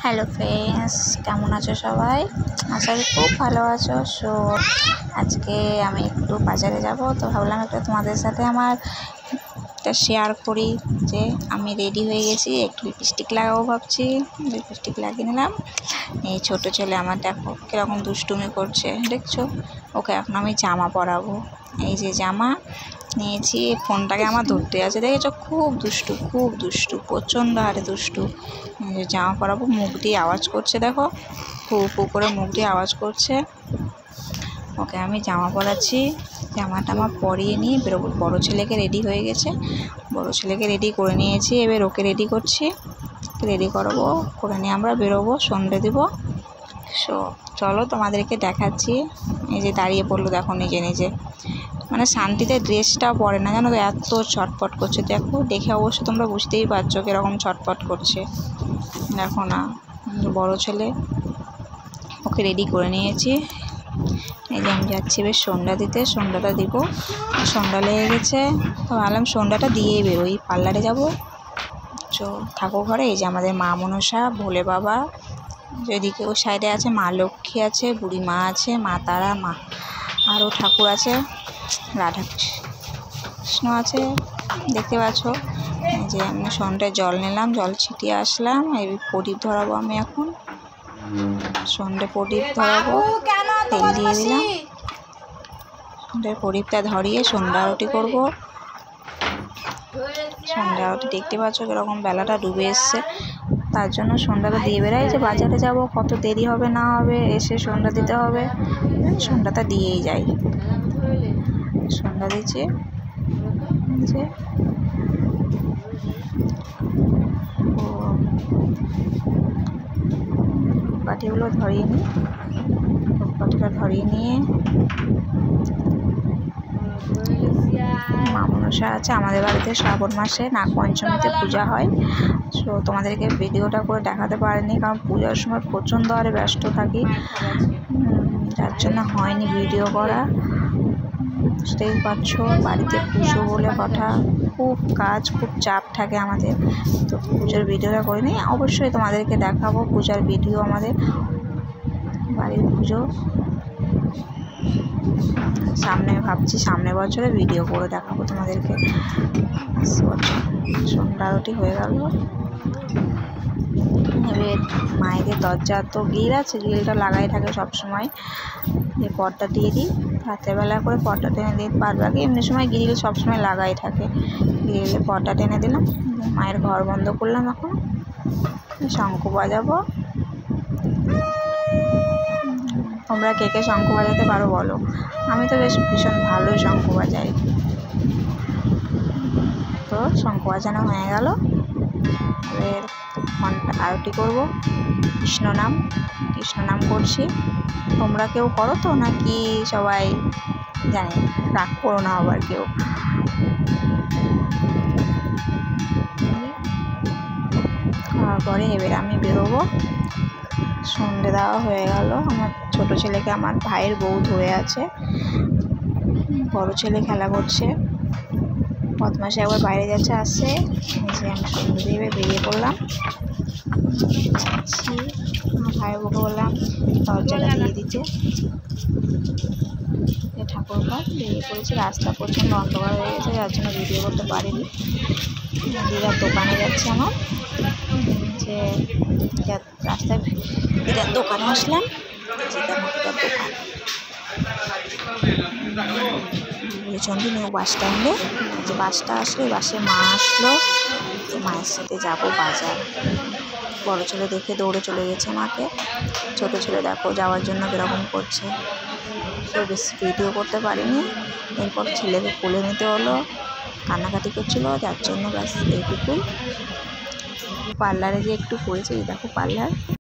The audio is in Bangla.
হ্যালো ফ্রেন্ডস, কেমন আছো সবাই? আশা করি খুব ভালো আছো। সো আজকে আমি একটু বাজারে যাব, তো ভাবলাম একটা তোমাদের সাথে আমার একটা শেয়ার করি যে আমি রেডি হয়ে গেছি, একটু লিপস্টিক লাগাবো ভাবছি। লিপস্টিক লাগিয়ে নিলাম। এই ছোটো ছেলে আমার দেখো কীরকম দুষ্টুমি করছে, দেখছো? ওকে এখন আমি জামা পরাবো। এই যে জামা নিয়েছি, ফোনটাকে আমার ধরতে আছে, দেখেছো? খুব দুষ্টু, প্রচণ্ড হারে দুষ্টু। জামা পরাবো, মুখ দিয়ে আওয়াজ করছে, দেখো ফু করে মুখ দিয়ে আওয়াজ করছে। ওকে আমি জামা পরাচ্ছি, জামাটা আমার পরিয়ে নিয়ে বেরোবো। বড়ো ছেলেকে রেডি হয়ে গেছে, বড়ো ছেলেকে রেডি করে নিয়েছি, এবার ওকে রেডি করছি, রেডি করবো, করে নিয়ে আমরা বেরোবো, সন্ধে দেবো। সো চলো তোমাদেরকে দেখাচ্ছি। এই যে দাঁড়িয়ে পড়লো দেখো নিজে, মানে শান্তিতে ড্রেসটা পরে না, জানো তো, এত ছটপট করছে। দেখো, দেখে অবশ্য তোমরা বুঝতেই পারছো কীরকম ছটপট করছে। দেখো না, বড়ো ছেলে, ওকে রেডি করে নিয়েছি। এই যে আমি যাচ্ছি বেশ সন্ধ্যা দিতে, সন্ধ্যাটা দিব। সন্ধ্যা লেগে গেছে, তো ভাবলাম সন্ধ্যাটা দিয়েই বেরোই, পার্লারে যাব। তো ঠাকুর ঘরে এই যে আমাদের মা মনসা, ভোলে বাবা, যেদিকে ওই সাইডে আছে মা লক্ষ্মী আছে, বুড়ি মা আছে, মা তারা, মা আরও ঠাকুর আছে, রাধা কৃষ্ণ আছে, দেখতে পাচ্ছ। এই যে আমি সন্ধ্যায় জল নিলাম, জল ছিটিয়ে আসলাম। এই প্রদীপ ধরাবো আমি এখন, সন্ধ্যে প্রদীপ ধরাবো, তেল দিয়ে দিলাম। সন্ধ্যের প্রদীপটা ধরিয়ে সন্ধ্যা আরতি করবো। সন্ধ্যা আরতি দেখতে পাচ্ছ কীরকম বেলাটা ডুবে এসছে, তার জন্য সন্ধ্যাটা দিয়ে বেড়াই। যে বাজারে যাব, কত দেরি হবে না হবে, এসে সন্ধ্যা দিতে হবে, সন্ধ্যাটা দিয়েই যাই। সন্ধ্যা দিচ্ছি, যে পাটিগুলো ধরিয়ে নিই, পাটিটা ধরিয়ে নিয়ে মা মনসা আছে আমাদের বাড়িতে। শ্রাবণ মাসে নাগপঞ্চমীতে পূজা হয়। সো তোমাদেরকে ভিডিওটা করে দেখাতে পারিনি, কারণ পূজার সময় প্রচণ্ড হারে ব্যস্ত থাকি, যার জন্য হয়নি ভিডিও করা। বুঝতেই পারছো, বাড়িতে পুজো বলে কথা, খুব কাজ, খুব চাপ থাকে আমাদের, তো পুজোর ভিডিওটা করিনি। অবশ্যই তোমাদেরকে দেখাবো পূজার ভিডিও, আমাদের বাড়ির পুজো সামনে, ভাবছি সামনের বছরে ভিডিও করে দেখাবো তোমাদেরকে। সন্ধ্যা আরতি হয়ে গেল। এবার মায়েদের দরজা তো গ্রিল আছে, গ্রিলটা লাগাই থাকে সবসময়, এই পর্দা দিয়ে দিই, রাত্রেবেলা করে পর্দা টেনে দিই। বাদবাকি এমনি সময় গ্রিল সবসময় লাগাই থাকে, গ্রিলে পর্দা টেনে দিলাম। মায়ের ঘর বন্ধ করলাম, এখন শঙ্খ বাজাবো। তোমরা কে কে শঙ্খ বাজাতে পারো বলো? আমি তো বেশ ভীষণ ভালোই শঙ্খ বাজাই। তো শঙ্খ বাজানো হয়ে গেল, এবার ঘন্টা আরতি করবো, কৃষ্ণ নাম করছি। তোমরা কেউ করো তো নাকি? সবাই জানি, রাগ করো না আবার কেউ। খাওয়ার পরে এবার আমি বেরোবো। সন্ধে দেওয়া হয়ে গেল। আমার ছোটো ছেলেকে আমার ভাইয়ের বউ ধরে আছে, বড়ো ছেলে খেলা করছে, বদমাসে একবার বাইরে যাচ্ছে, আসছে। যে আমি সন্ধে দিয়ে বেরিয়ে পড়লাম। আমার ভাইয়ের বউকে বললাম দরজাটা দিয়ে দিতে, ঠাকুর ঘর বেরিয়ে পড়েছি। রাস্তা প্রচণ্ড অন্ধকার হয়ে গেছে, যার জন্য ভিডিও করতে পারিনি। দিদার দোকানে যাচ্ছে আমার, যে রাস্তায় দিদার দোকানে আসলাম, দিদার দোকান চন্ডী নিউ বাস স্ট্যান্ডে। যে বাসটা আসলো, বাসে মা আসলো, মায়ের সাথে যাবো বাজার। বড়ো ছেলে দেখে দৌড়ে চলে গেছে মাকে, ছোটো ছেলে দেখো যাওয়ার জন্য কীরকম করছে। তো বেশি ভিডিও করতে পারিনি। এরপর ছেলেকে কোলে নিতে হলো, কান্নাকাটি করছিল, যার জন্য ব্যাস এইটুকুই। পার্লারে যে একটু করেছি, দেখো পার্লার